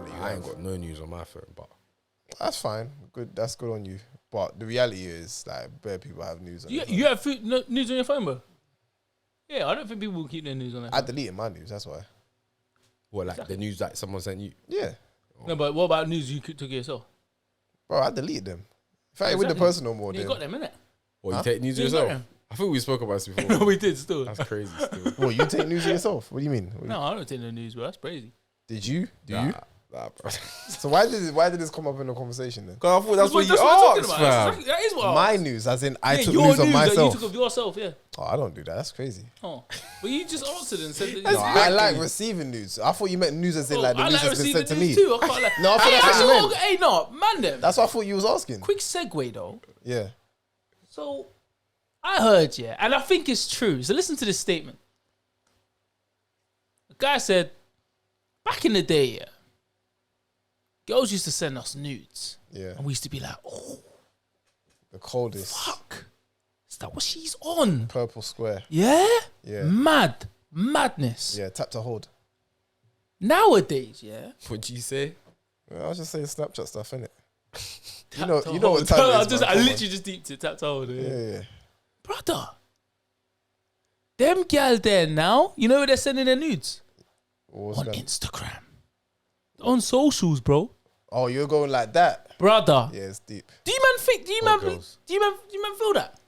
phone that you I have. ain't got no news on my phone, but That's fine. Good. That's good on you. But the reality is, like, bare people have news on their phone. You have news on your phone, bro? Yeah, I don't think people will keep their news on their phone. I deleted my news, that's why. what, like the news that someone sent you? Yeah. No, but what about news you took yourself? Bro, I deleted them. If I ain't with the Exactly. person no more, You then... got them, innit? Or you take news You got yourself? them. I think we spoke about this before. No, we did still. That's crazy still. Well, you take news of yourself? What do you mean? No, I don't take no news, bro. That's crazy. Did you? Do you? Nah, bro. So why did this come up in the conversation then? Cause I thought that's what you we're talking asked, about. fam. That is what My news, as in I took your news of news that myself. you took of yourself, yeah. Oh, I don't do that. That's crazy. Oh, but you just answered and said that. No, I like receiving news. I thought you meant news as in like the I news like that's been receiving sent to news me. too. I can't like. No, I thought that's what you meant. Hey, no, man, them. That's what I thought you was asking. Quick segue though. Yeah. So, I heard, yeah, and I think it's true. So listen to this statement. The guy said, back in the day, yeah, girls used to send us nudes. Yeah. And we used to be like, oh, The coldest. fuck. Is that what she's on? Purple square. Yeah? Yeah. Madness. Yeah, tap to hold. Nowadays, yeah. What'd you say? I was just saying Snapchat stuff, innit? Tap You to know hold. what time it is, man. I Come literally just deeped it, tap to hold. on. Yeah. Brother. Them gal there now, you know where they're sending their nudes? What's On that? Instagram. On socials, bro. Oh, you're going like that? Brother. Yeah, it's deep. Do you man think? Do you man feel that?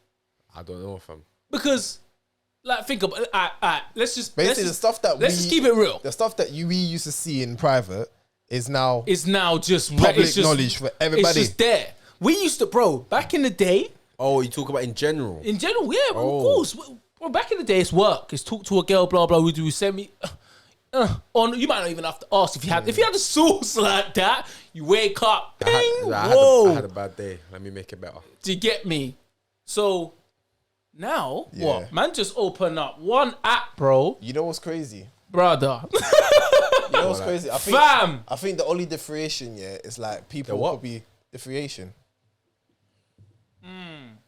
I don't know, fam. Because, like, think about. Let's just Basically, the stuff that let's just keep it real. The stuff that we used to see in private is now It's now just public it's just, knowledge for everybody. It's just there. We used to, bro. Back in the day, Oh, you talk about in general? in general, yeah, of Oh. course. Well, back in the day, it's work. It's talk to a girl, blah blah. We send me. On you might not even have to ask if you had a source like that. You wake up, ping, whoa. I had a bad day. Let me make it better. Do you get me? So now Yeah. what? Man, just open up one app, bro, You know what's crazy? brother. You know what's crazy? Fam. I think the only differentiation, yeah, is like people The what? could be differentiation.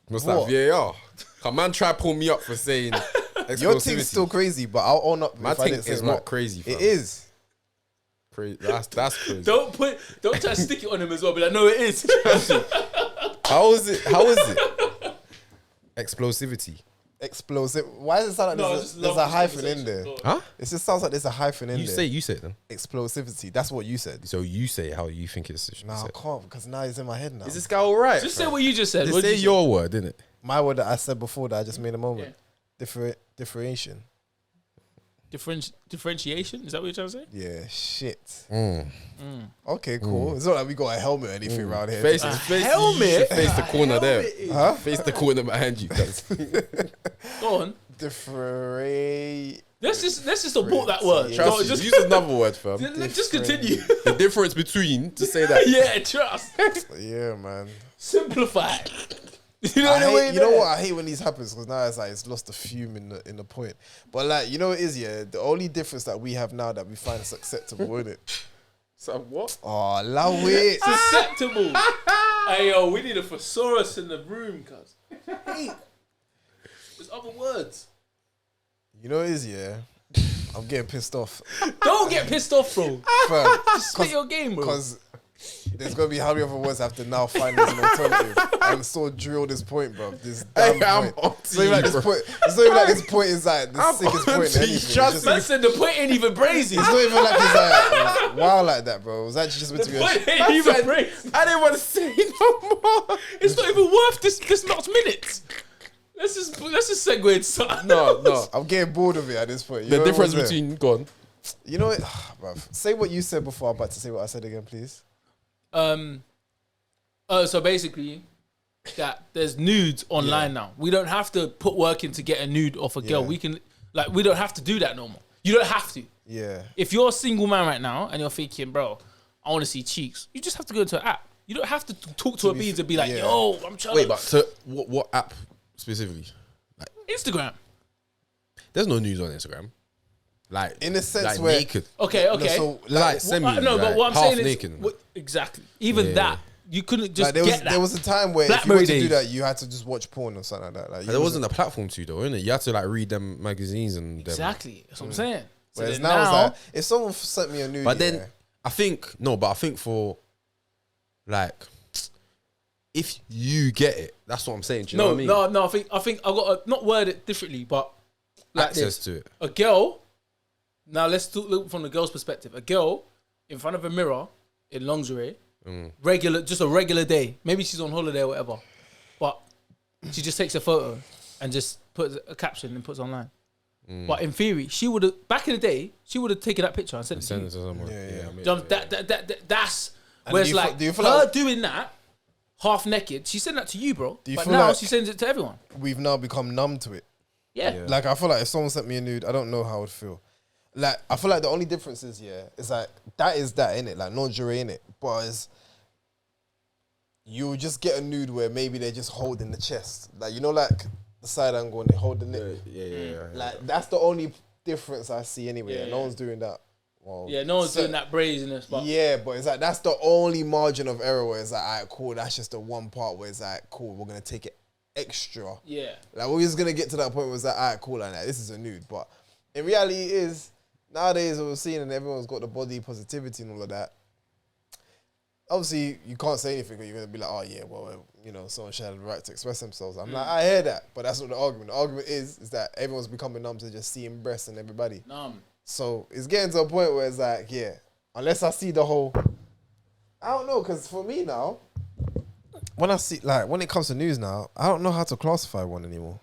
What's What? that, VAR? Come man, try pull me up for saying Your explosivity. thing's still crazy, but I'll own up. My if I thing didn't say is what. not crazy, fam. It is. Crazy. That's crazy. Don't try to stick it on him as well. Be like, no, it is. How is it? Explosivity. Explosive. Why does it sound like No, I there's just a, there's love a this hyphen in conversation. there? Go on. Huh? It just sounds like there's a hyphen in You there. say it then. Explosivity. That's what you said. So you say how you think it's Nah, I said. can't because now it's in my head now. Is this guy alright? Just say what you just said. Just What say did you your word, innit? My word that I said before that I just made a moment. Yeah. Differentiation. Differentiation? Is that what you're trying to say? Yeah, shit. Mm. Okay, cool. It's not like we got a helmet or anything around here. Face, A face, helmet? you should face the corner there. Huh? Face the corner behind you, guys. Go on. Differentiate. Let's just abort that word. Yeah. Go, Trust just, use another word, fam. just continue. The difference between, to say that. Yeah, trust. Yeah, man. Simplify. You know the way You know what? I hate when these happens because now it's like it's lost the fume in the point. But like, you know what it is, yeah? The only difference that we have now that we find is acceptable, isn't it? So what? Oh, allow it. It's acceptable. Hey, yo, we need a thesaurus in the room, cuz. Hey, there's other words. You know what it is, yeah? I'm getting pissed off. Don't get pissed off, bro. Fam, Just spit your game, bro. because there's going to be how many other words I have to now find as an alternative and so drill this point, bro. This damn I'm point. on It's not even like to you, this bro. point. It's not even like this point is like the I'm sickest on point in to you, anything. It's trust just- Man said the point ain't even brazy. It's not even like it's like wow like that, bro. It was actually just meant to The be a point ain't even brazy. I didn't want to say no more. It's not even worth this much minutes. Let's just segue into something. No. I'm getting bored of it at this point. You The know difference what I'm saying? between, go on. You know what? Bruv, say what you said before. I'm about to say what I said again, please. So basically, that there's nudes online now. We don't have to put work in to get a nude off a girl. Yeah. We can, like, we don't have to do that no more. You don't have to. Yeah. If you're a single man right now and you're thinking, bro, I want to see cheeks, you just have to go into an app. You don't have to talk to a beans and be like, yeah. yo, I'm trying Wait, to... but so what app specifically? Like, Instagram. there's no news on Instagram. Like, In a sense like where- naked. Okay. So Like semi, No, but what I'm half saying is... naked. Exactly. Even Yeah. that, you couldn't just like get that. there was a time where if you Blackberry wanted to do days. that, you had to just watch porn or something like that. Like, There wasn't a platform to though, innit? You had to like read them magazines and them. Exactly. That's what I'm saying. So Whereas then now, it's like if someone sent me a nude, But then yeah, I think for like, if you get it, that's what I'm saying. Do you know what I mean? No. I think I got to not word it differently, but like Access this. to it. A girl. Now let's look from the girl's perspective. A girl in front of a mirror in lingerie, just a regular day. Maybe she's on holiday or whatever, but she just takes a photo and just puts a caption and puts it online. But in theory, she would have back in the day. She would have taken that picture and sent it to you. Someone. That's And where do it's you like do you feel her like doing that half naked. She sent that to you, bro. Do you But feel now like- she sends it to everyone. we've now become numb to it? Yeah. Like, I feel like if someone sent me a nude, I don't know how I would feel. Like, I feel like the only difference is, it's like, that is that, innit? Like, lingerie, innit? But it's, you just get a nude where maybe they're just holding the chest. Like, you know, like, the side angle and they hold the neck. Yeah. Like, that's the only difference I see anyway. Yeah, No yeah. one's doing that. Well, Yeah, no one's doing that brazenness, but Yeah, but it's like, that's the only margin of error where it's like, all right, cool, that's just the one part where it's like, cool, we're going to take it extra. yeah. Like, we're just gonna get to that point where it's like, all right, cool, like that. This is a nude. But in reality, it is nowadays we're seeing, and everyone's got the body positivity and all of that. Obviously, you can't say anything, or you're gonna be like, oh yeah, well, you know, someone should have the right to express themselves. I'm like, I hear that, but that's not the argument. The argument is that everyone's becoming numb to just seeing breasts and everybody. So it's getting to a point where it's like, yeah, unless I see the whole, I don't know, because for me now, when I see, like, when it comes to news now, I don't know how to classify one anymore.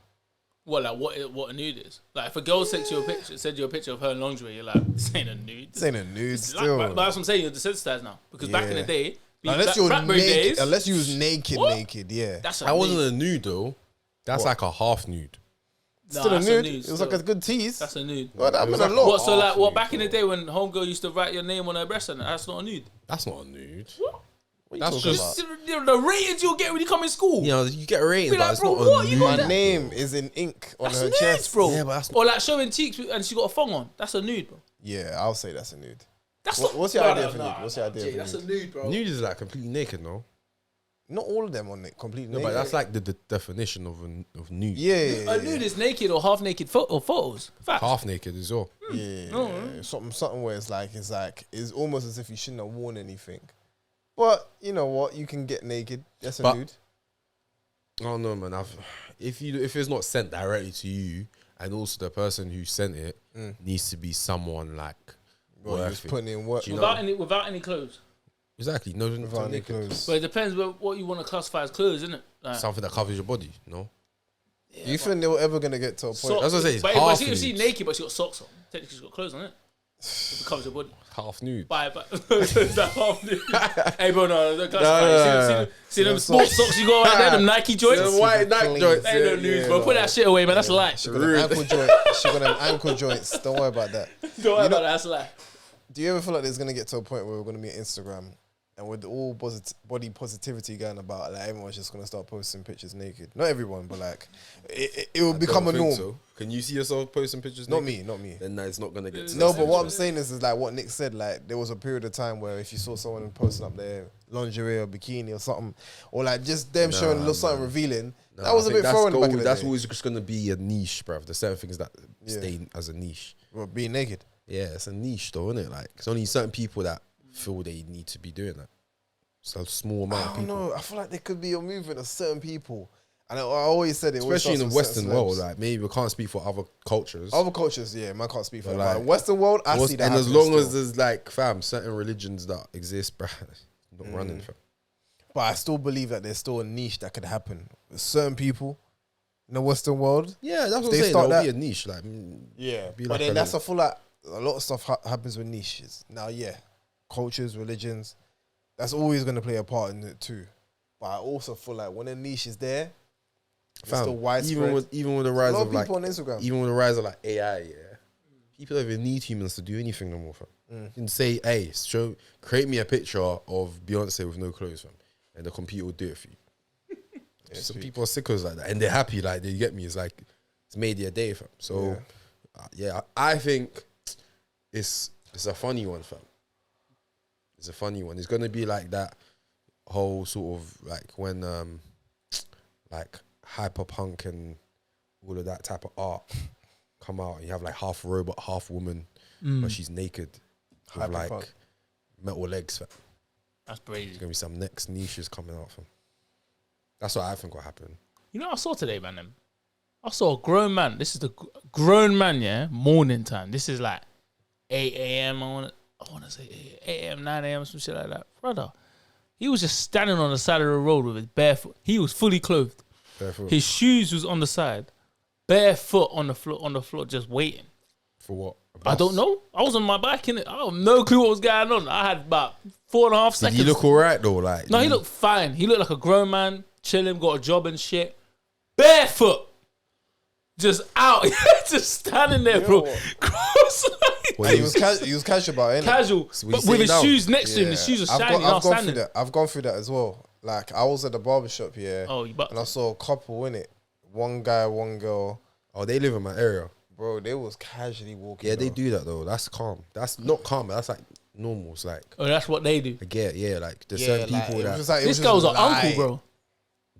What a nude is? Like if a girl sent you a picture of her in lingerie, you're like, this ain't a nude. This ain't a nude It's still. Like, but that's what I'm saying. You're desensitized now because back in the day, unless you was naked, yeah. That's a That wasn't nude. a nude though. That's like a half nude. Still a that's nude. nude It was like a good tease. That's a nude. Well, that meant a like lot. What? So like, what? nude, Back in the bro. day when homegirl used to write your name on her breast, and that's not a nude. That's not a nude. What? What That's you talking just- about? The ratings you'll get when you come in school. You know, you get a rating, Be but like, it's bro, not what? a You nude. got My that? name is in ink on That's her nudes, chest, bro. Yeah, but that's- Or like showing cheeks and she got a thong on. That's a nude, bro. Yeah, I'll say that's a nude. That's What's your idea for nude? What's your idea Jay, for that's nude? a nude, bro. Nude is like completely naked, no? Not all of them on it, completely No, naked. but that's like the definition of nude. yeah. A nude is naked or half naked photos. Facts. Half naked as well. Yeah, something where it's almost as if you shouldn't have worn anything. But you know what? You can get naked. That's a But- nude. I don't know, man. If it's not sent directly to you, and also the person who sent it needs to be someone like Well, you was worth it. putting in work Do you know? Without any clothes. Exactly. No, without any naked. clothes. But it depends what you want to classify as clothes, isn't it? Like, Something that covers your body. No. Do you think they were ever gonna get to a point? socks. That's what I say, it's But half she nude. naked, but she got socks on. Technically, she's got clothes on it. It covers her body. Half nude. But is that half nude? Hey, bro, no, don't classify. No. See them sports socks you got right there, them Nike joints. The white Nike Clean. joints. Ain't no nudes, bro. Put that shit away, man. That's light. She got them ankle joint. She got them ankle joints. Don't worry about that. Don't worry about that. That's light. Do you ever feel like there's gonna get to a point where we're gonna be on Instagram, and with all body positivity going about, like everyone's just gonna start posting pictures naked? Not everyone, but like it will become a Don't think norm. so. Can you see yourself posting pictures? Not naked? me, not me. Then it's not gonna get to No, that but what stage. I'm saying is like what Nick said. Like there was a period of time where if you saw someone posting up their lingerie or bikini or something, or like just them showing a little something revealing, No, that was I a think bit foreign back in the That's day. always just gonna be a niche, bruv. There's certain things that Yeah. stay as a niche. Well, being naked. Yeah, it's a niche though, isn't it? Like it's only certain people that feel they need to be doing that. It's a small amount I of don't people. know. I feel like there could be a movement of certain people, and I always said it, always Especially in the starts with Western certain world, celebs. like maybe we can't speak for other cultures. Other cultures, yeah, man can't speak for But that. like, Western world, I see that. and as happening long as still. there's like certain religions that exist, bruh, it's not Mm. running. Fam. But I still believe that there's still a niche that could happen with certain people in the Western world. Yeah, that's what They I'm saying. start There'll be that- a niche, like Yeah, be but like then a that's little- I feel like a lot of stuff happens with niches. Now, yeah, cultures, religions, that's always going to play a part in it too. But I also feel like when a niche is there, it's fam, still widespread. even with the a rise lot of of like people on Instagram. even with the rise of like AI, yeah, people don't even need humans to do anything no more. Fam. You can say, hey, create me a picture of Beyonce with no clothes, fam, and the computer will do it for you. Some people are sickos like that, and they're happy. Like they get me. It's like it's made their day, fam. So yeah, I think it's a funny one, fam. It's a funny one. It's gonna be like that whole sort of like when like hyperpunk and all of that type of art come out, and you have like half robot, half woman, but she's naked with like Hyperpunk. metal legs, fam. That's crazy. There's gonna be some next niches coming out, fam. That's what I think will happen. You know what I saw today, man? I saw a grown man. This is the grown man, yeah? Morning time. This is like 8 a.m. I want to say 8 a.m., 9 a.m., some shit like that. Brother, he was just standing on the side of the road with his barefoot. He was fully clothed. Barefoot. His shoes was on the side. Barefoot on the floor, just waiting. For what? I don't know. I was on my bike, innit? I have no clue what was going on. I had about 4.5 seconds. Did he look alright though? Like, No, he looked fine. He looked like a grown man, chilling, got a job and shit. Barefoot. Just out. Just standing there, bro. Cross-legged. Well, He was casual about it, innit? Casual. So we But sit with his down. shoes next to him, the shoes are shiny. I've gone through that. I've gone through that as well. Like, I was at the barbershop, yeah. Oh, you but And I saw a couple in it. One guy, one girl. Oh, they live in my area. Bro, they was casually walking. Yeah, they bro. do that though. That's calm. That's not calm, but that's like normal. It's like, oh, that's what they do. I get, yeah, like there's Yeah, certain like, people it was that just like, it was This just girl's an light. uncle, bro.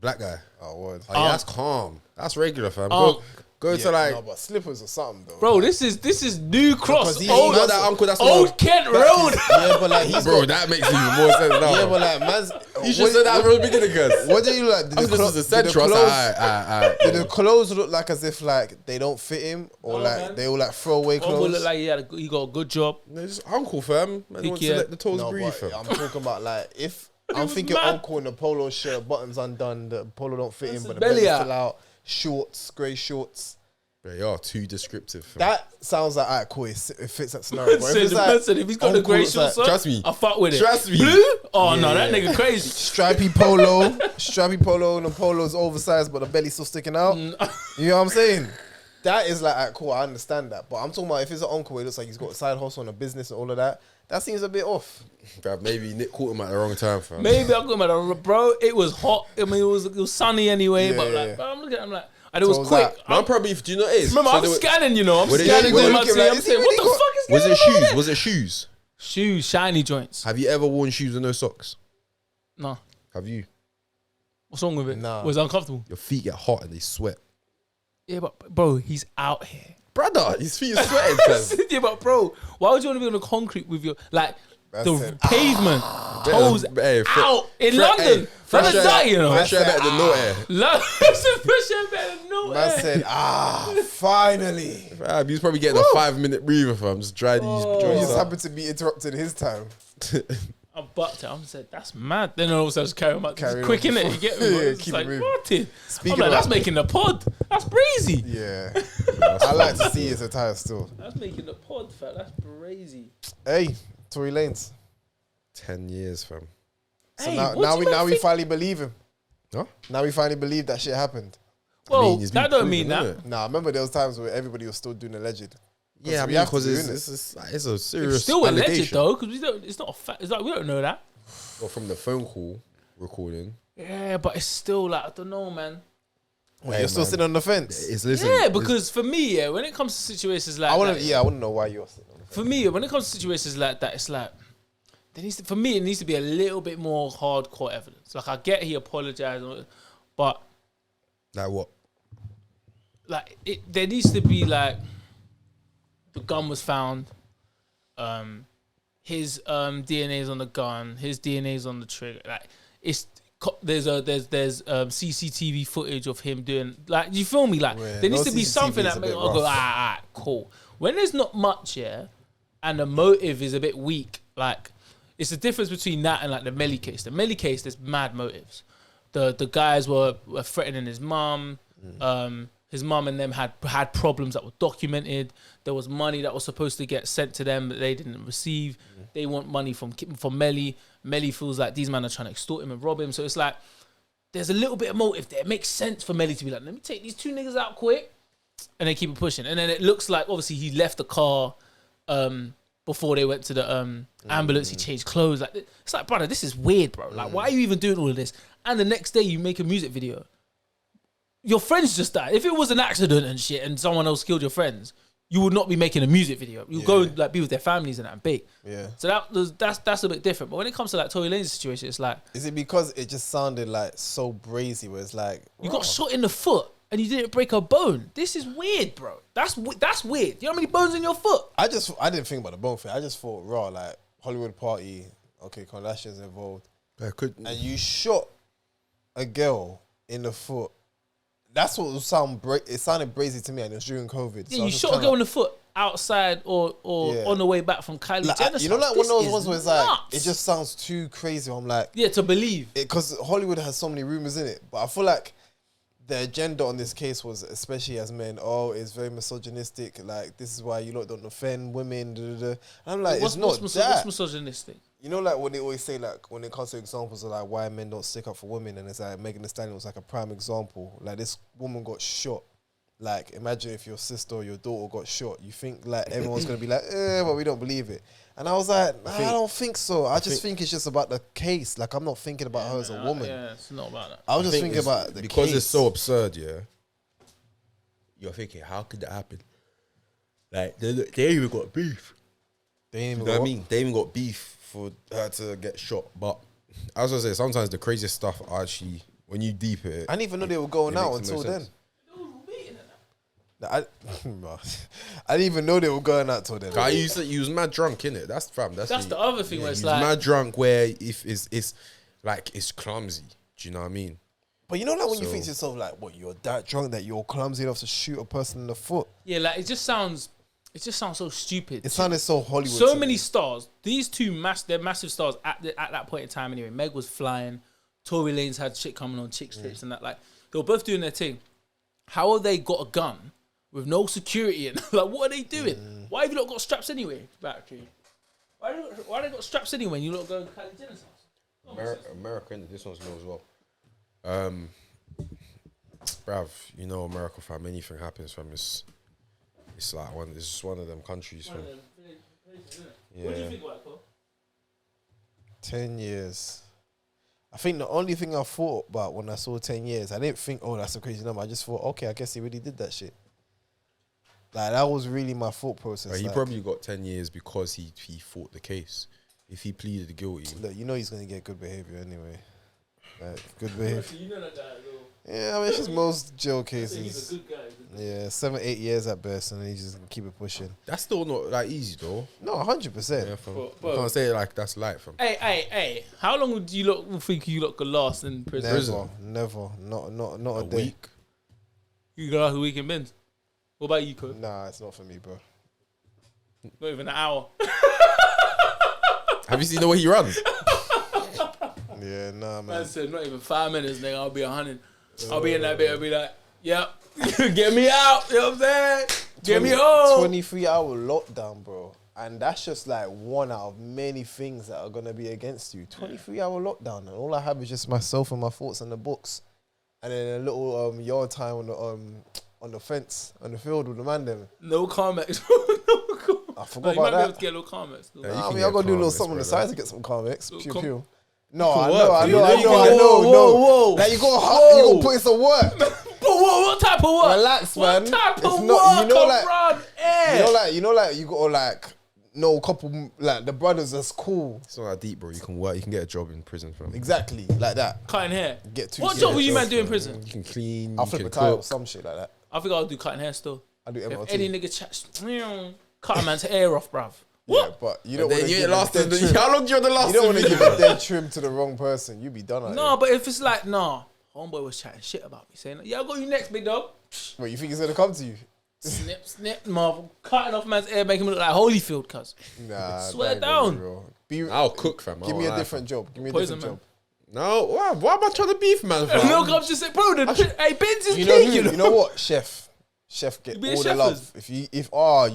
black guy. Oh, word. Oh, yeah, that's calm. That's regular, fam. Unc. Go Yeah, to like, no, but slippers or something, though. Bro, this is New Cross. Because he- Old, not that uncle. That's old not. Kent Road. Yeah, but like, he's Bro, got, that makes even more sense now. yeah, but like, man's. you should say that from the beginning, cuz. What do you like? Did I was the, listening to did the Central. I was clothes, like, alright. did the clothes look like as if like they don't fit him, or No, like man. they all like throwaway One will clothes? look like he got a good job. No, just uncle, fam. Man wants to Yeah. let the toes No, breathe, but fam. I'm talking about like if I'm was thinking mad. uncle in the polo shirt, buttons undone, the polo don't fit That's him, his but the belly belly out. still out, shorts, grey shorts. They are too descriptive, fam. That sounds like alright, cool. It fits that scenario. But Said if the it's man like said if he's got the uncle grey looks shorts, like- on, Trust me. I fuck with it. Trust me. Blue? Oh no, Yeah. that nigga crazy. stripy polo, and the polo's oversized, but the belly's still sticking out. You know what I'm saying? That is like, alright, cool. I understand that, but I'm talking about if it's an uncle, it looks like he's got a side hustle and a business and all of that. That seems a bit off. Bruv, maybe Nick caught him at the wrong time, fam. Maybe I'm going about bro. It was hot. I mean, it was sunny anyway. Yeah, but like, yeah. bro, I'm looking at him like, and it was So was quick. that- Man, probably, do you know what it is? Remember, So I'm they were- scanning. You know, I'm Were they- scanning. were Doing they my looking thing. like, I'm is he saying, what really the got- fuck is Was going it on over shoes? there? Was it shoes? Shoes, shiny joints. Have you ever worn shoes with no socks? No, Have you? what's wrong with it? Nah. Was it uncomfortable? Your feet get hot and they sweat. Yeah, but bro, he's out here. Brother, his feet are sweating, fam. Yeah, but bro, why would you want to be on the concrete with your like That's the it. pavement toes Hey, out in Fre- London? hey, Fresh fresh air- that, you know. Fresh air better than no air. Fresh air better than no Man air. said, finally. Fam, he's probably getting a 5-minute breather, fam. Just dry these Oh. He joints just up. happened to be interrupted his time. I bucked it. I said, that's mad. Then all of a sudden, just carry on. It's Carry quick, on. innit? You get me? Yeah, It's keep it like, moving. what? I'm Speaking like, of that's that- making the pod. That's breezy. Yeah. I like to see his attire still. That's making the pod, fat. That's crazy. Hey, Tory Lanez. 10 years, fam. So Hey, now, what now do we you now man we think- finally believe him. Huh? Now we finally believe that shit happened. Well, it's been that don't proven, mean that. innit? Nah, I remember there was times where everybody was still doing alleged. Yeah, I we mean, have to because do, it's a serious It's still alleged allegation. though, because we don't. It's not a fact. It's like we don't know that. Well, from the phone call recording, Yeah, but it's still like I don't know, man. Wait, Hey, you're still man. sitting on the fence. it's listen. Yeah, it's- because for me, yeah, when it comes to situations like I want that, to. Yeah, I want to know why you're sitting on the fence. for me, when it comes to situations like that, it's like there needs to, for me, it needs to be a little bit more hardcore evidence. Like I get he apologized, but like what? like there needs to be like the gun was found, his DNA's on the gun, his DNA's on the trigger. Like there's CCTV footage of him doing like you feel me like Yeah, there needs no to be CCTV something is that a makes bit I go rough. cool. When there's not much, yeah, and the motive is a bit weak, like it's the difference between that and like the Melly case. The Melly case, there's mad motives. The guys were threatening his mum. His mum and them had problems that were documented. There was money that was supposed to get sent to them that they didn't receive. They want money from Melly. Melly feels like these men are trying to extort him and rob him. So it's like there's a little bit of motive there. It makes sense for Melly to be like, let me take these two niggas out quick, and then keep it pushing. And then it looks like obviously he left the car before they went to the ambulance. He changed clothes. Like it's like, brother, this is weird, bro. Like, why are you even doing all of this? And the next day you make a music video. Your friends just died. If it was an accident and shit and someone else killed your friends, you would not be making a music video. You go like be with their families and that and bake. Yeah. So that's a bit different. But when it comes to like Tory Lanez's situation, it's like Is it because it just sounded like so brazy? Where it's like you got shot in the foot and you didn't break a bone. This is weird, bro. That's weird. You know how many bones in your foot? I didn't think about the bone thing. I just thought raw. Like Hollywood party. Okay, Kardashian's involved. I could. And you shot a girl in the foot. That's what it sounded brazy to me, and it was during COVID. Yeah, so you shot a girl in the foot outside or on the way back from Kylie Jenner's you know, house. like one of those This ones where is it's like, nuts. it just sounds too crazy. I'm like, Yeah, to believe. because Hollywood has so many rumors in it, but I feel like the agenda on this case was, especially as men, it's very misogynistic. Like, this is why you lot don't offend women. Da, da, da. And I'm like, it's not what's that. misogynistic? You know, like when they always say, like, when it comes to examples of like why men don't stick up for women, and it's like Megan Thee Stallion was like a prime example. Like, this woman got shot. Like, imagine if your sister or your daughter got shot. You think like everyone's gonna be like, but we don't believe it. And I was like, I don't think so. I just think it's just about the case. Like, I'm not thinking about her as a woman. Yeah, it's not about that. I was just thinking about the because case. it's so absurd. Yeah, you're thinking, how could that happen? Like they even got beef. They ain't You even know what I got- mean? They even got beef for her to get shot. But as I say, sometimes the craziest stuff are actually, when you deep it. I didn't even know they were going it out makes the until most then. sense. I didn't even know they were going out till then. Guy, you was mad drunk, innit? That's fam. That's the other thing where it's you was like, mad drunk where if it's like it's clumsy. Do you know what I mean? But you know, like when you So- think to yourself, like, what, you're that drunk that you're clumsy enough to shoot a person in the foot? yeah, like it just sounds so stupid. It sounded so Hollywood. So to many me. stars. These two they're massive stars at that point in time. Anyway, Meg was flying. Tory Lanez had shit coming on chick strips and that. Like, they were both doing their thing. How have they got a gun with no security? And like, what are they doing? Why have you not got straps anyway? Battery. Why they got straps anyway? And you not going to Kylie Jenner's house? America, innit? This one's new as well. Bruv, you know America, fam. Anything happens, fam. It's like it's just one of them countries, fam. Yeah. What do you think about it, Cole? 10 years. I think the only thing I thought about when I saw 10 years, I didn't think, that's a crazy number. I just thought, okay, I guess he really did that shit. Like, that was really my thought process. But he like, probably got 10 years because he fought the case. If he pleaded guilty, look, you know he's going to get good behavior anyway. Like, good behavior. You know that guy, though. Yeah, I mean, it's just most jail He's cases. a good guy. Yeah, 7-8 years at best, and then he just keep it pushing. that's still not that easy though. No, 100%. Yeah, fam. But- I can't say it like that's light, fam. Hey. How long would you think you lot could last in prison? Never. Not a A day. week. You could last a week in bins. What about you, Cole? Nah, it's not for me, bro. Not even an hour. Have you seen the way he runs? Yeah, nah, Man man. said not even 5 minutes, nigga. I'll be 100. I'll be in that bit. I'll be like, yep, get me out. You know what I'm saying? Get me home. 23-hour lockdown, bro. And that's just like one out of many things that are going to be against you. 23-hour lockdown. And all I have is just myself and my thoughts and the books. And then a little yard time on the fence, on the field with the man them. No comments. I forgot You about might be able that. to get a little comments. Yeah, you I can mean, I get got to do a little Carmex, something on the brother. side to get some Carmex. Little Pew, com- pew. No, can I work, know. dude. Whoa. Like, you Whoa. got to put in some work. But what type of work? Relax, What man. type It's of not- work you know, like- around here? You know, like you got to like know a couple, like the brothers that's cool. It's not that deep, bro. You can work. You can get a job in prison, fam. Exactly, like that. Cutting hair. Get two. What yeah, job were you so- man doing in prison? You can clean. I'll you flip can a tire or cook. some shit like that. I think I'll do cutting hair still. I do If MLT. any nigga chats, cut a man's hair off, bruv. Yeah, What? but you don't Then want to you give ain't a lasted. dead trim. How long do you want to last? You don't want to in give video? a dead trim to the wrong person. You be done. Like No, that. but if it's like, homeboy was chatting shit about me, saying, yeah, I'll go you next, big dog. Wait, you think he's gonna come to you? Snip, mother, cutting off man's hair, making him look like Holyfield, cuz. Nah, Swear that ain't gonna be down. real. Be, I'll cook, fam. give me a different job. Give me a Poison different man. job. No, why am I trying to beef, man? fam? No, I'm just saying, bro, hey, Ben's is You know king, who? You know what? Chef get You be a all the chef love. is?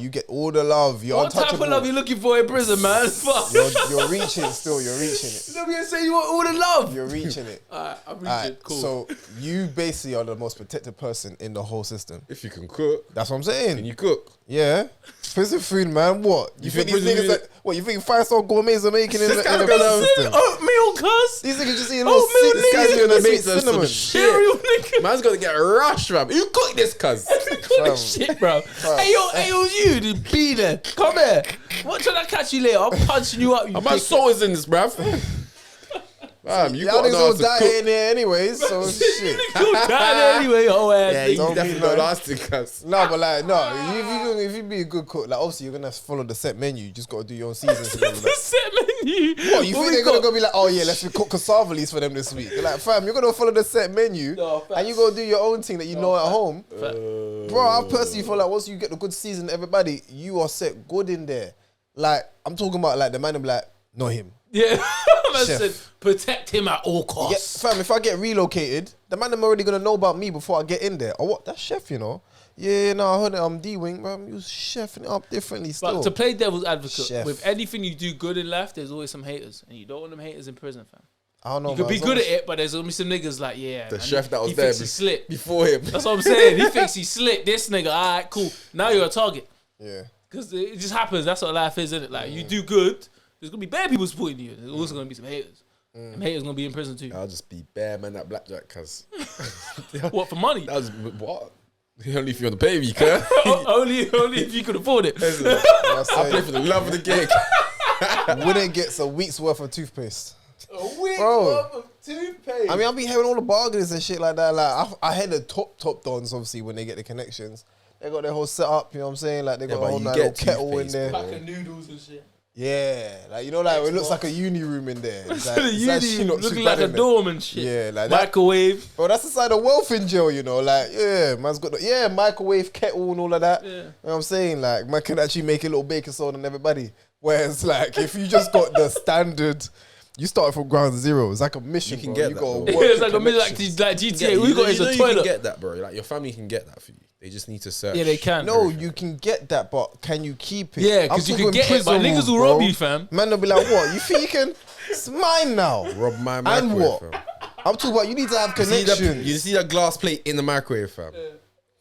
You get all the love. You're What type untouchable. of love you looking for in prison, man? Fuck. You're reaching it still. You're reaching it. Let me say you want all the love. You're reaching it. Alright, I'm reaching. Alright, Cool. so you basically are the most protected person in the whole system. If you can cook, That's what I'm can saying. you cook? Yeah. Prison food, man. What? You think these prison niggas food- that, what, you think 5-star gourmets are making in the This guy's prison gonna- system? Oatmeal, cuz. These niggas just eating little Oatmeal this guy's niggas doing a gonna sweet make some cinnamon. Cereal nigga. Man's gonna get rushed, fam. You cook this, cuz. Call this shit, bro. Hey, yo, you, the beater. Come here. What till I catch you later? I'm punching you up, you My dick. soul is in this, bruv. Fam, you Y'all gotta niggas know how all to die cook. in there anyways, so shit. You died anyway, whole ass Yeah, nigga. you Don't definitely be know like- last thing, cuz. No, but like, no, if you be a good cook, like obviously you're gonna follow the set menu. You just gotta do your own seasons and all of that. Set What, you think they're going to go be like, oh yeah, let's cook cassava leaves for them this week? They're like, fam, you're going to follow the set menu and you're going to do your own thing that you know at home. Bro, I personally feel like once you get the good season, everybody, you are set good in there. Like, I'm talking about like the man will be like, not him. Yeah, man Chef. said protect him at all costs. Yeah, fam, if I get relocated, the man them already going to know about me before I get in there. Oh, what? That's chef, you know? Yeah, no, I heard it. I'm D-Wing, but you was chefing it up differently still. But to play devil's advocate, Chef. with anything you do good in life, there's always some haters, and you don't want them haters in prison, fam. I don't know. You could man, be as good long at it, but there's only some niggas like, yeah, The man, chef that was he there thinks he slick. before him. That's what I'm saying. He thinks he slick. This nigga, all right, cool. Now you're a target. Yeah. Because it just happens. That's what life is, isn't it? Like, you do good, there's going to be bad people supporting you. There's also going to be some haters. Them haters going to be in prison too. I'll just be bare man at blackjack, cuz. What, for money? That was what? Only if you want to pay me, cuz. only if you could afford it. I play for the love of the gig. Wouldn't get a week's worth of toothpaste. A week Bro. worth of toothpaste. I mean, I've been hearing all the bargains and shit like that. Like, I heard the top dons, obviously, when they get the connections. They got their whole setup, you know what I'm saying? Like, they got but a whole you nice get little kettle in toothpaste, there. bro. Pack of noodles and shit. Yeah. Like, you know, like, it looks like a uni room in there. It's like, The it's actually uni not too looking bad like a in there. dorm and shit. Yeah, like that. Microwave. Bro, that's the side of wealth in jail, you know? Like, yeah, man's got the, microwave, kettle and all of that. Yeah. You know what I'm saying? Like, man can actually make a little baking soda on everybody. Whereas, like, if you just got the standard, you started from ground zero. It's like a mission, You can bro. get you that, gotta though. work It's the like a bit like connections. GTA. We got is a You toilet. can get that, bro. Like your family can get that for you. They just need to search. Yeah, they can. No, you can get that, but can you keep it? Yeah, I'm because you can talking get it, but prison niggas rules, will bro. rob you, fam. Man, they'll be like, what? You think you can? It's mine now. Rob my And microwave, what? fam. I'm talking about you need to have You connections. see that glass plate in the microwave, fam.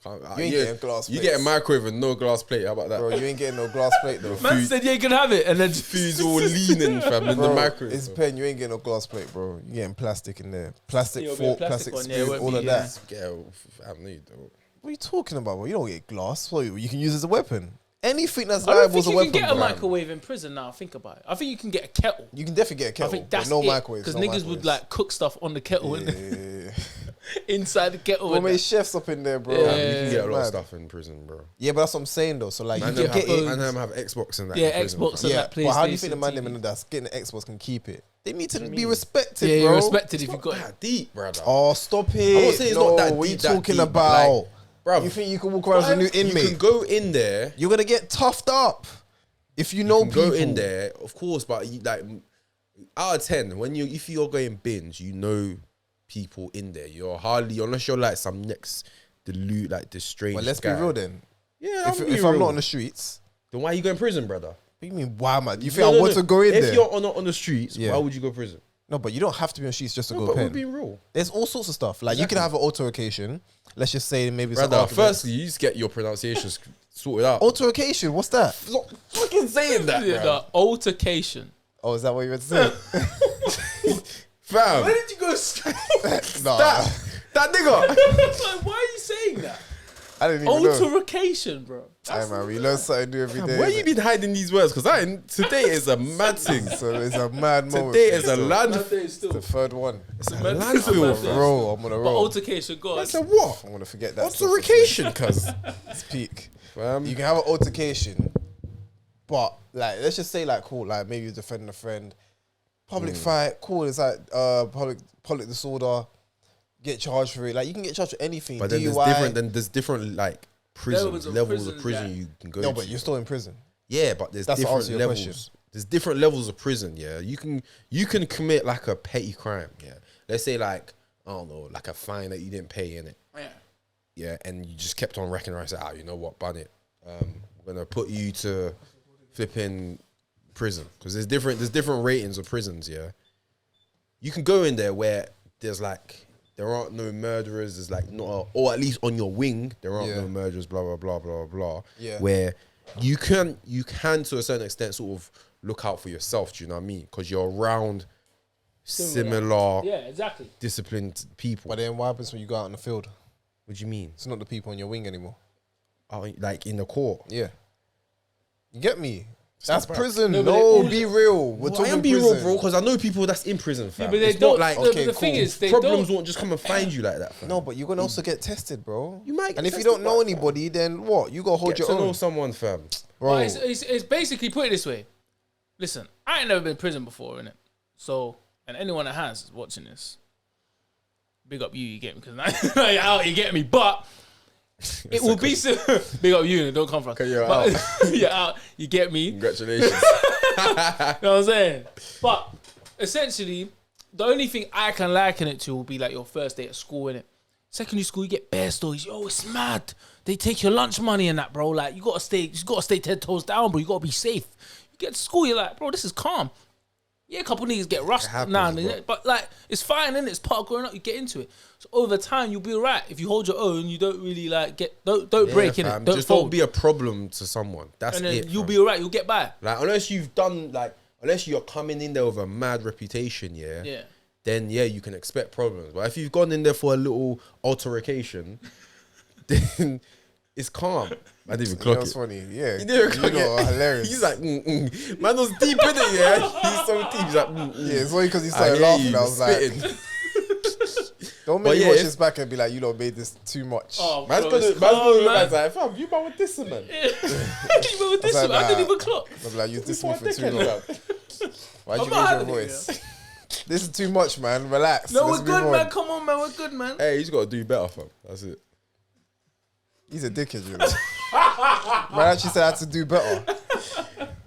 You ain't getting glass You plates. get a microwave with no glass plate. How about that? Bro, you ain't getting no glass plate, though. Man said you can have it, and then Food's all leaning, fam, in the Bro, microwave. it's fam. pen. You ain't getting no glass plate, bro. You getting plastic in there. Plastic You'll be a fork, plastic plastic one, yeah, it spoon, won't all be, of yeah. that. Get a family, though. What are you talking about, bro? You don't get glass. What, you can use as a weapon. Anything that's I don't liable think is a you weapon, can get a bro. microwave in prison now. Think about it. I think you can get a kettle. You can definitely get a I kettle, think that's but no it. microwaves. Because no niggas would microwaves. like cook stuff on the kettle Yeah. and inside the kettle. Bro, and made that. chefs up in there, bro. Yeah. You can get a lot of Mad. stuff in prison, bro. Yeah, but that's what I'm saying, though. So, like, Man, you them can have, get it. man, them have Xbox and that. Yeah, in prison, Xbox fam. and Yeah, that but how do you think the PlayStation man them TV? in that's getting an Xbox can keep it? They need to be respected, Yeah, bro. you're respected if you got it. That deep, brother. Oh, stop it. I'm not saying it's no, not that what are you deep, that talking deep, but, about? like, bruv, you think you can walk around as a new You inmate? can go in there. You're going to get toughed up if you know can people. go in there, of course, but you, like out of 10, when if you're going binge, you know people in there. You're hardly, unless you're like some next delude, like this strange. Well, let's guy. be real then. Yeah, If I'm not on the streets, then why are you going to prison, brother? what do you mean, why, man? You think I want to go in if there? you're not on the streets, Yeah. why would you go to prison? No, but you don't have to be on the streets just to No, go but we're pen. being real, There's all sorts of stuff. Like, you can have an altercation. Let's just say maybe it's an brother. argument. Firstly, you just get your pronunciations sorted out. Altercation, what's that? Stop fucking saying that, Yeah, bro. the altercation. Oh, is that what you were to say? Fam, did you go straight? Nah, that nigga. Like, why are you saying that? I didn't even know. Altercation, bro. Hey, man, we learn something new every day. Where you innit? been hiding these words? Because today is a mad thing. So it's a mad moment. Today for is me, a so land. The third one. It's a landfill, bro. Bro, I'm on a But roll. altercation, go on. That's a what? I'm gonna forget that. What's stuff. the vacation, cuz? It's peak. Fam. You can have an altercation, but like, let's just say like, cool, like maybe you're defending a friend. Public fight, cool. It's like public disorder. Get charged for it. Like, you can get charged for anything. But then DUI. there's different like prison Levels of levels of prisons, prison yeah. you can go No, to. but you're still in prison. Yeah, but there's That's to different answer your levels. question. There's different levels of prison. Yeah, you can commit like a petty crime. Yeah, let's say like, I don't know, like a fine that you didn't pay in it. Yeah. Yeah, and you just kept on recognizing, you know what, bun it. We're gonna put you to flipping prison because there's different ratings of prisons. Yeah, you can go in there where there's like there aren't no murderers. There's like not, or at least on your wing there aren't Yeah. no murderers. Blah blah blah blah blah. Yeah. Where you can to a certain extent sort of look out for yourself. Do you know what I mean? Because you're around similar Yeah, exactly. disciplined people. But then what happens when you go out in the field? What do you mean? It's not the people on your wing anymore. Oh, like in the court? Yeah. You get me? That's not bad. prison. No, No, but be real. We're Well, I talking am being prison. real, bro, because I know people that's in prison, fam. Yeah, but they It's don't. not like no, but okay, the thing cool. is, they problems don't. won't just come and find you like that, fam. No, but you're gonna also get tested, bro. You might get and if you tested don't know back, anybody, then what? You gotta hold Get your to own, know someone, fam. bro. But it's basically, put it this way. Listen, I ain't never been in prison before, innit? So, and anyone that has is watching this, big up you get me, because now you're out, you get me. But it will be so. Big up you, don't come from. Okay, you're out. You're out, you get me. Congratulations. You know what I'm saying? But essentially, the only thing I can liken it to will be like your first day at school, innit? Secondary school, you get bare stories. Yo, it's mad. They take your lunch money and that, bro. Like, you gotta stay 10 toes down, bro. You gotta be safe. You get to school, you're like, bro, this is calm. Yeah, a couple niggas get rushed now, but like, it's fine, innit? It's part of growing up. You get into it. So over time, you'll be alright. If you hold your own, you don't really like don't break, innit? Don't be a problem to someone. That's and then it. You'll be alright. You'll get by. Like, unless you're coming in there with a mad reputation, Yeah. then you can expect problems. But if you've gone in there for a little altercation, then it's calm. I didn't even clock it. Funny, yeah. You didn't clock it. Hilarious. He's like, man was deep in it, yeah. He's so deep. He's like, yeah. It's only because he started laughing. I was like, don't make me watch this back and be like, you lot made this too much. Oh, man's bro, gonna look at like, fam, you man with this man. You with this one? I didn't even clock. I'm like, you dissed me for too long. Why'd you raise your voice? This is too much, man. Relax. No, we're good, man. Come on, man. We're good, man. Hey, he's got to do better, fam. That's it. He's a dickhead, you know. Man actually said I had to do better.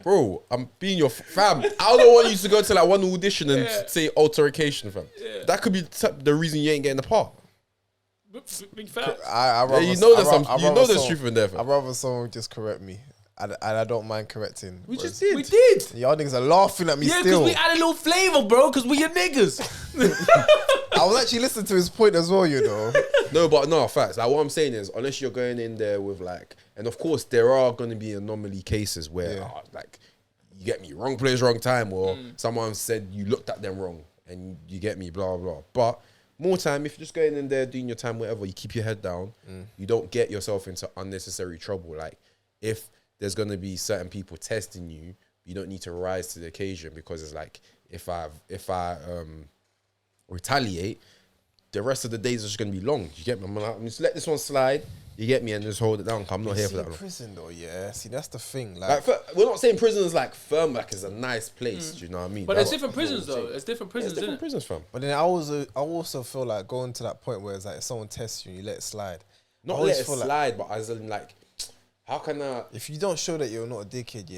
Bro, I'm being your fam. I don't want you to go to like one audition and say altercation, fam. Yeah. That could be the reason you ain't getting the part. Big facts. You know there's truth in there, fam. I'd rather someone just correct me. And I don't mind correcting. We just did. We did. Y'all niggas are laughing at me still. Yeah, because we added a little flavor, bro, because we your niggas. I was actually listening to his point as well, you know. No, facts. Like, what I'm saying is, unless you're going in there with like, and of course there are going to be anomaly cases where like, you get me, wrong place, wrong time, or someone said you looked at them wrong, and you get me, blah, blah. But more time, if you're just going in there doing your time, whatever, you keep your head down, you don't get yourself into unnecessary trouble. Like, if there's going to be certain people testing you, you don't need to rise to the occasion, because it's like, if I retaliate, the rest of the days are just going to be long. You get me? I'm like, just let this one slide, you get me, and just hold it down. I'm not here for that long. Prison though, yeah. See, that's the thing. Like we're not saying prison is like firm, like it's a nice place. Do you know what I mean? But there's different prisons though. There's different prisons. There's different prisons, fam. But then I also feel like going to that point where it's like, if someone tests you, you let it slide. Not let it slide, but as in like, how can I? If you don't show that you're not a dickhead,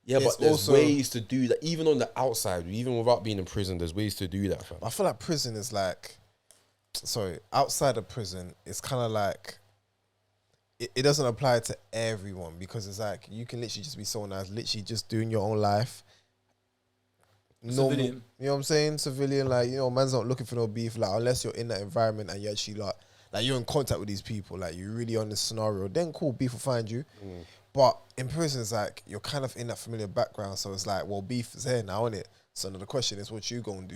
yeah, but there's ways to do that. Even on the outside, even without being in prison, there's ways to do that, fam. I feel like prison is like, outside of prison, it's kind of like, it doesn't apply to everyone, because it's like, you can literally just be someone that's literally just doing your own life. Normal, Civilian. you know what I'm saying? Civilian, like, you know, man's not looking for no beef, like, unless you're in that environment and you actually like you're in contact with these people, like you're really on this scenario, then cool, beef will find you. But in prison, it's like, you're kind of in that familiar background, so it's like, well, beef is here now, isn't it? So now the question is, what you gonna do?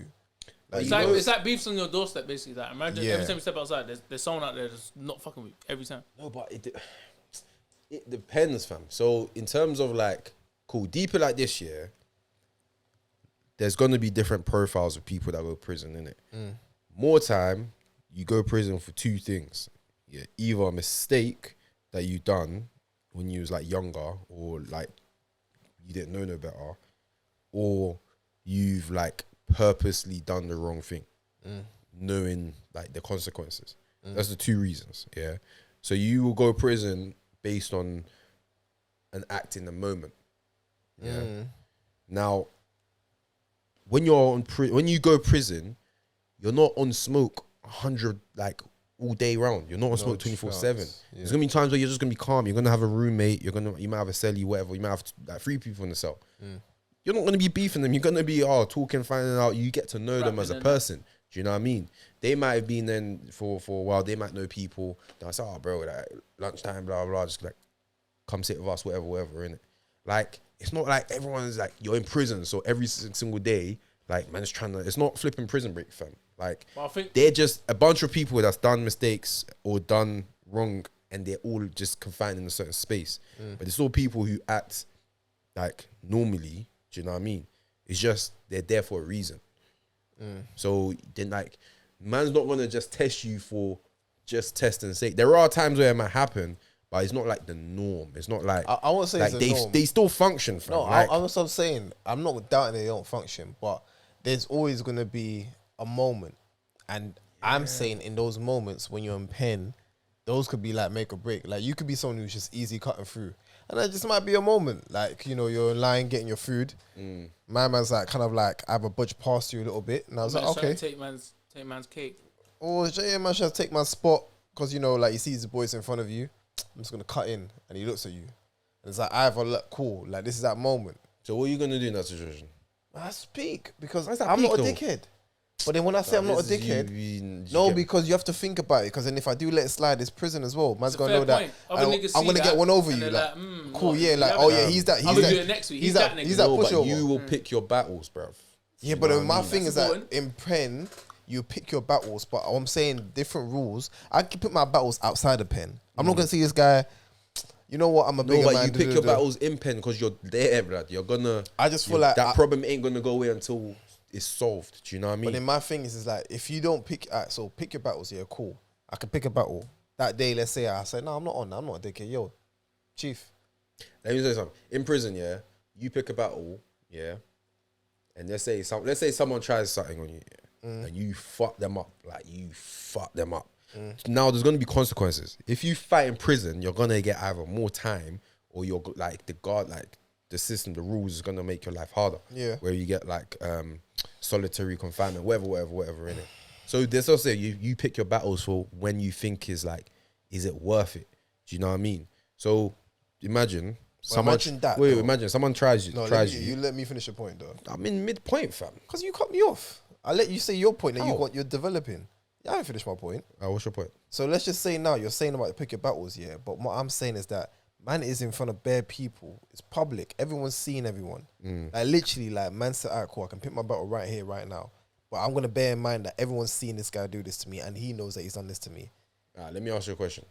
Like, it's like beef's on your doorstep, basically. Like, imagine every time you step outside, there's someone out there that's not fucking with you every time. No, but it depends, fam. So in terms of like, cool, deeper like this year, there's gonna be different profiles of people that go to prison, innit? More time, you go to prison for two things. Yeah, either a mistake that you done when you was like younger, or like you didn't know no better, or you've like purposely done the wrong thing, knowing like the consequences. That's the two reasons. Yeah, so you will go to prison based on an act in the moment. Yeah. Now, when you're when you go to prison, you're not on smoke 100 like all day round. You're not on smoke 24/7. There's gonna be times where you're just gonna be calm. You're gonna have a roommate. You might have a cellie, whatever. You might have like 3 people in the cell. You're not gonna be beefing them. You're gonna be talking, finding out. You get to know them as a person. Do you know what I mean? They might have been then for a while. They might know people. They'll say, "Oh, bro, like lunchtime, blah blah. Just like come sit with us, whatever, innit?" Like, it's not like everyone's like, you're in prison, so every single day, like, man is trying to. It's not flipping prison break, fam. Like, Well, I think they're just a bunch of people that's done mistakes or done wrong, and they're all just confined in a certain space. But it's all people who act like normally. Do you know what I mean? It's just they're there for a reason. So then, like, man's not gonna just test you for just testing sake. There are times where it might happen, but but it's not like the norm. It's not like I won't say like it's a norm. they still function. Fam. No, like, I'm saying I'm not doubting they don't function, but there's always gonna be a moment, and I'm saying in those moments when you're in pen, those could be like make or break. Like you could be someone who's just easy cutting through, and that just might be a moment. Like you're in line getting your food. My man's like kind of like I have a budge past you a little bit, and I was like, okay, take man's cake. or yeah, man, should I take my spot because like he sees the boys in front of you. I'm just gonna cut in, and he looks at you, and it's like either look cool, like this is that moment. so what are you gonna do in that situation? I speak because Why's that I'm peak not a though? dickhead. But then when I say I'm not a dickhead, because you have to think about it. Because then if I do let it slide, it's prison as well. Man's gonna know that I'm gonna get one over you. Like, cool, yeah, like oh yeah, he's that. I'm gonna do it next week. He's that He's that No, but pushover. you will pick your battles, bruv. Yeah, but my mean? thing That's is important. that in pen, you pick your battles. But I'm saying different rules. I can put my battles outside the pen. I'm not gonna see this guy. You know what? I'm a No, bigger but man. you pick your battles in pen because you're there, blood. You're gonna. I just feel like that problem ain't gonna go away until it's solved. Do you know what I mean? But then my thing is like if you don't pick, so pick your battles. Yeah, cool. I can pick a battle that day. Let's say I say no, I'm not on. I'm not a dickhead. Yo, chief. Let me say something. In prison, yeah, you pick a battle, yeah, and let's say someone tries something on you, yeah, and you fuck them up, like you fuck them up. Now there's gonna be consequences. If you fight in prison, you're gonna get either more time or you're like the system, the rules is gonna make your life harder. Yeah. Where you get like solitary confinement, whatever in it. So there's also you pick your battles for when you think is it worth it? Do you know what I mean? So imagine someone imagine someone tries you. No, you let me finish your point though. I'm in midpoint, fam. Because you cut me off. I let you say your point that How? you're developing. Yeah, I haven't finished my point. What's your point? So let's just say now you're saying about pick your battles, yeah. But what I'm saying is that man is in front of bare people. It's public. Everyone's seeing everyone. Like literally, like man said, alright, cool. I can pick my battle right here, right now. But I'm gonna bear in mind that everyone's seeing this guy do this to me, and he knows that he's done this to me. Alright, let me ask you a question.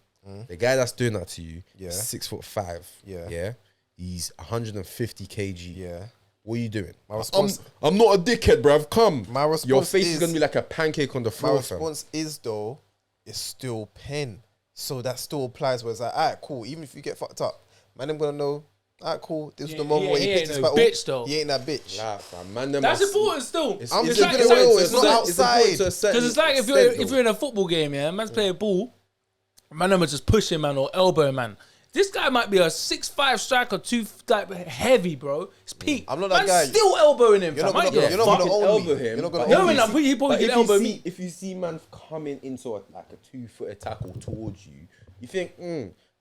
The guy that's doing that to you, Yeah. 6'5". Yeah. Yeah. He's 150 kg. Yeah. What are you doing? My response- I'm not a dickhead, bruv. Come. My response Your face is is- gonna be like a pancake on the My floor, fam. response is though, it's still pen. So that still applies where it's like, alright, cool. Even if you get fucked up, man, I'm gonna know, alright, cool. This is the moment where he picks his battle. Bitch, though. He ain't that bitch. Nah, fam. Man, them That's are- important still. It's I'm it's just important gonna to go, a it's not certain- outside. to a certain Because it's like if extent, you're in a football game, yeah, man's playing ball, man, I'm just pushing man or elbowing man. This guy might be a 6'5" striker, heavy, bro. It's peak. I'm not that Man's guy. still elbowing him. You're not fam. gonna- I you're get not gonna fucking own elbow me. him. You're not gonna but own if me. No, he probably but can if you elbow see- me. If you see man coming into a 2-footed tackle towards you, you think,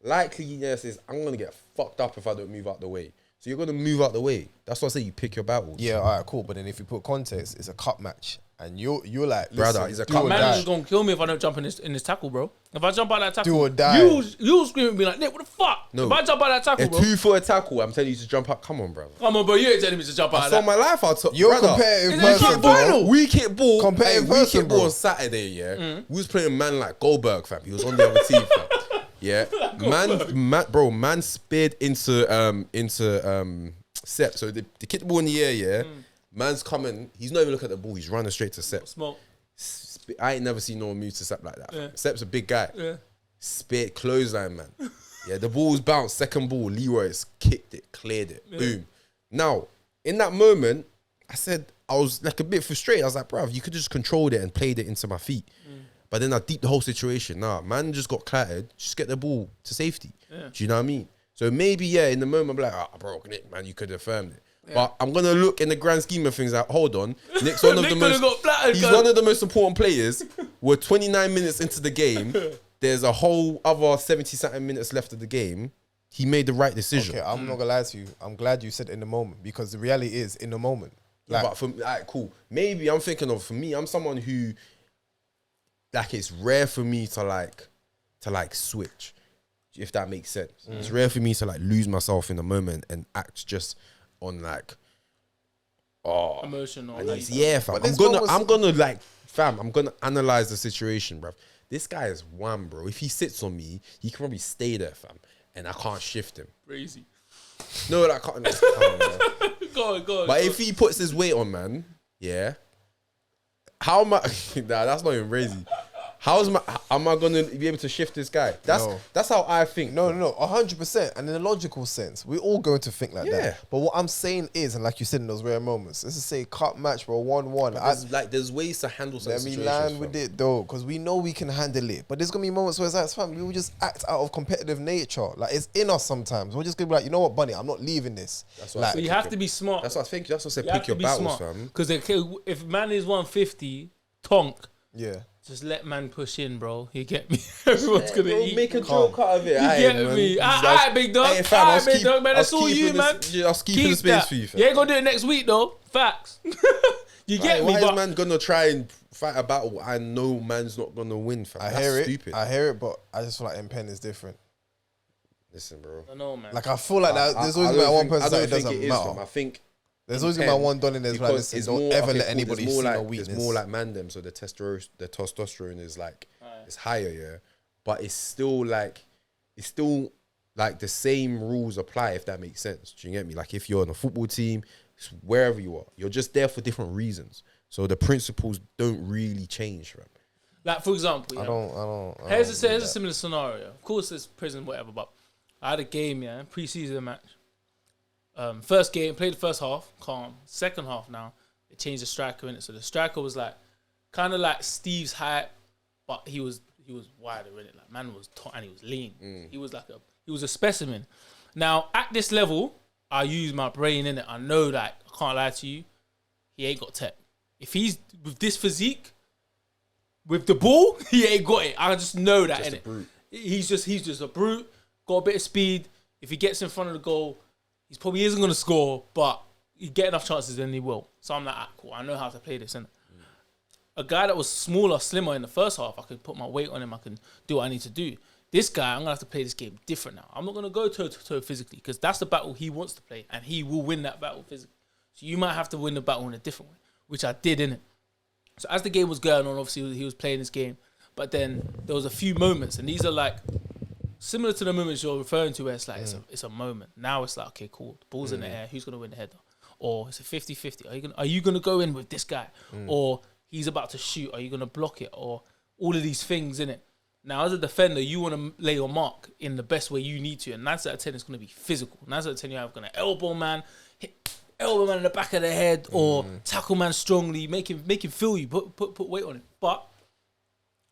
likely yes is I'm gonna get fucked up if I don't move out the way. So you're gonna move out the way. That's why I say you pick your battles. Yeah, alright, cool. But then if you put context, it's a cup match, and you're like, Brother, listen, it's a do cup or Man die. is just gonna kill me if I don't jump in this tackle, bro. If I jump out that tackle, Do or die. you'll scream and be like, Nick, what the fuck? No. If I jump out that tackle, A bro, 2-footed tackle, I'm telling you to jump up. Come on, brother. come on, bro, you ain't telling me to jump out I of saw that. my life out. You're a competitive Is it person, kick bro. final? We kick ball. Competitive we person, kick ball bro. on Saturday, yeah. We was playing a man like Goldberg, fam. He was on the other team, fam. Yeah. Man speared into Sep. So they kick the ball in the air, yeah. Man's coming. He's not even looking at the ball. He's running straight to Sep. Smoke. I ain't never seen no one move to Sep like that. Yeah. Sep's a big guy. Yeah. Speared clothesline, man. Yeah, the ball's bounced. Second ball, Leroy's kicked it, cleared it. Boom. Now, in that moment, I was like a bit frustrated. I was like, bruv, you could just controlled it and played it into my feet. But then I deeped the whole situation. Nah, man just got clattered. Just get the ball to safety. Yeah. Do you know what I mean? So maybe, yeah, in the moment, I'm like, bro, Nick, man, you could have affirmed it. But I'm going to look in the grand scheme of things like, hold on. Nick's one of the Nick could've got flattered, he's cuz. one of the most important players. We're 29 minutes into the game. There's a whole other 70-something minutes left of the game. He made the right decision. Okay, I'm not gonna lie to you. I'm glad you said it in the moment because the reality is in the moment. Yeah, Like, but for cool. Maybe I'm thinking of, for me, I'm someone who, like, it's rare for me to switch, if that makes sense. It's rare for me to like lose myself in the moment and act just on like, Emotion or and like, he's, yeah, fam. But I'm gonna analyze the situation, bruv. This guy is wham, bro. If he sits on me, he can probably stay there, fam, and I can't shift him. crazy. No, like, I can't. Go on. But if he puts his weight on, man, yeah. How much? Nah, that's not even crazy. am I gonna be able to shift this guy? That's how I think. No, 100%. And in a logical sense, we're all going to think like that. But what I'm saying is, and like you said in those rare moments, let's just say cup match, bro, 1-1. There's ways to handle some situations. Let me land with it though, because we know we can handle it. But there's gonna be moments where it's like, fam, we will just act out of competitive nature. Like it's in us sometimes. We're just gonna be like, you know what, Bunny, I'm not leaving this. That's what like, So you have to be smart. That's what I think. That's what I say. Pick your battles, fam. Because if man is 150, tonk. Yeah. Just let man push in, bro. You get me? Everyone's gonna eat. Make a joke out of it. You get me? Alright, big dog. Alright, big dog, man. That's all you, man. I'll keep the space for you, fam. You ain't gonna do it next week, though. Facts. You get me? Why is man gonna try and fight a battle I know man's not gonna win, fam? I hear it, but I just feel like M-Pen is different. Listen, bro. I know, man. Like, I feel like that there's always been one person that it doesn't matter. I think there's always gonna be one don in there like, listen, don't ever let anybody see no weakness. It's more like man them, so the testosterone is like it's higher, yeah. But it's still like the same rules apply, if that makes sense. Do you get me? Like if you're on a football team, wherever you are, you're just there for different reasons. So the principles don't really change, right? Like for example, I don't. Here's a similar scenario. Of course, it's prison, whatever. But I had a game, pre-season match. First game, played the first half, calm. Second half now, they changed the striker in it. So the striker was like, kind of like Steve's height, but he was wider in it. Like man was and he was lean. He was he was a specimen. Now at this level, I use my brain in it. I know that I can't lie to you. He ain't got tech. If he's with this physique, with the ball, he ain't got it. I just know that in it. He's just a brute. Got a bit of speed. If he gets in front of the goal, he probably isn't going to score, but he get enough chances and he will. So I'm like, cool, I know how to play this. And a guy that was smaller, slimmer in the first half, I could put my weight on him. I can do what I need to do. This guy, I'm going to have to play this game different now. I'm not going to go toe-to-toe physically because that's the battle he wants to play and he will win that battle physically. So you might have to win the battle in a different way, which I did, innit? So as the game was going on, obviously he was playing this game, but then there was a few moments, and these are like similar to the moments you're referring to where it's like, it's a moment. Now it's like, okay, cool. The ball's in the air. Who's going to win the header? Or it's a 50-50. Are you going to go in with this guy? Or he's about to shoot. Are you going to block it? Or all of these things in it. Now, as a defender, you want to lay your mark in the best way you need to. And 9 out of 10 is going to be physical. 9 out of 10, you're going to elbow man, hit elbow man in the back of the head, or tackle man strongly, make him feel you, put weight on him. But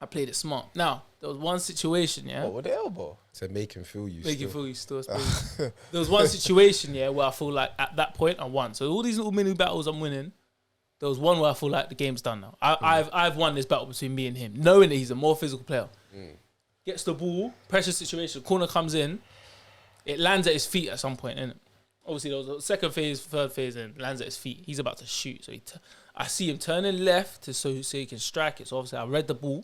I played it smart. Now, there was one situation, What with the elbow? To make him feel you. Make him feel you still. There was one situation, where I feel like at that point I won. So all these little mini battles I'm winning, there was one where I feel like the game's done now. I've won this battle between me and him, knowing that he's a more physical player. Gets the ball, pressure situation, corner comes in, it lands at his feet at some point, innit? Obviously, there was a second phase, third phase, and lands at his feet. He's about to shoot, so I see him turning left so he can strike it. So obviously, I read the ball.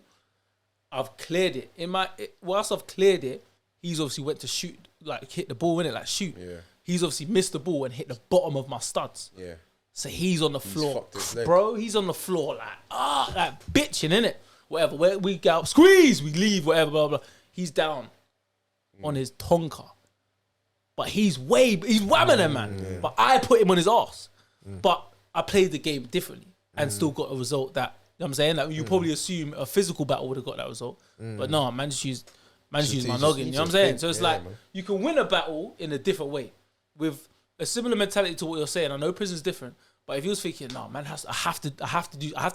I've cleared it. Whilst I've cleared it, he's obviously went to shoot, like hit the ball in it, like shoot. Yeah. He's obviously missed the ball and hit the bottom of my studs. Yeah. So he's on the floor, bro. He's on the floor like bitching, innit? Whatever. We go up, squeeze, we leave, whatever, blah blah. He's down on his tonka. But he's whamming him, man. Yeah. But I put him on his ass. But I played the game differently and still got a result that, you know what I'm saying? Like you probably assume a physical battle would have got that result. But no, man just used my noggin, you know what I'm saying? So it's like, you can win a battle in a different way with a similar mentality to what you're saying. I know prison's different, but if you was thinking, no, man, I have to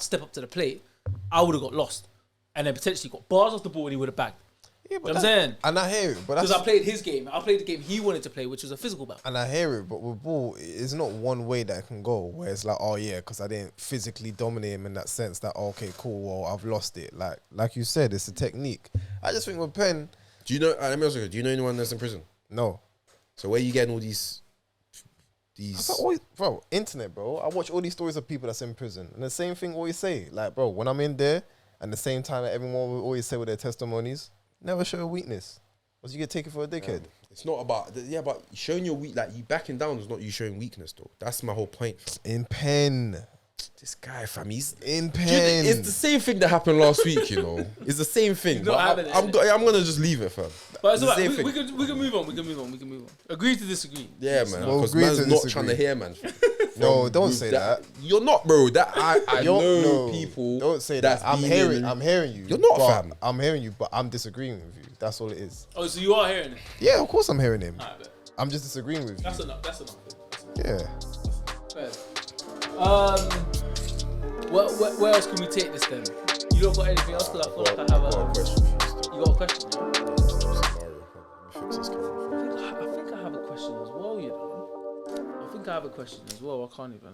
step up to the plate, I would have got lost. And then potentially got bars off the ball and he would have bagged. Yeah, but you know what I'm saying? And I hear it, but because I played his game. I played the game he wanted to play, which was a physical battle. And I hear it, but with ball, it's not one way that it can go, where it's like, oh yeah, because I didn't physically dominate him in that sense that, oh, okay, cool, well, I've lost it. Like you said, it's a technique. I just think with Pen... Do you know, let me ask you, do you know anyone that's in prison? No. So where you getting all these... Bro, internet, bro. I watch all these stories of people that's in prison. And the same thing always say, like, bro, when I'm in there, and the same time that everyone will always say with their testimonies, never show a weakness. Or you get taken for a dickhead. It's not about, but showing your weak, like you backing down is not you showing weakness though. That's my whole point. In Pen. This guy, fam, he's in Pen. It's the same thing that happened last week, you know. It's the same thing. But I'm gonna just leave it, fam. But it's alright. We can move on. We can move on. Agree to disagree. Yeah, man. Because man's not trying to hear, man. No, don't with say that. You're not, bro. That I know No, people. Don't say that's that. I'm been hearing. in- I'm hearing you. You're not, but fam. I'm hearing you, but I'm disagreeing with you. That's all it is. Oh, so you are hearing it? Yeah, of course I'm hearing him. Alright, bet. I'm just disagreeing with you. That's enough. That's enough. Yeah. Fair. Where else can we take this then? You don't got anything else? Because I feel like I have a question. You got a question? Scenario. Let me fix this camera. I think I have a question as well. You know. I think I have a question as well. I can't even.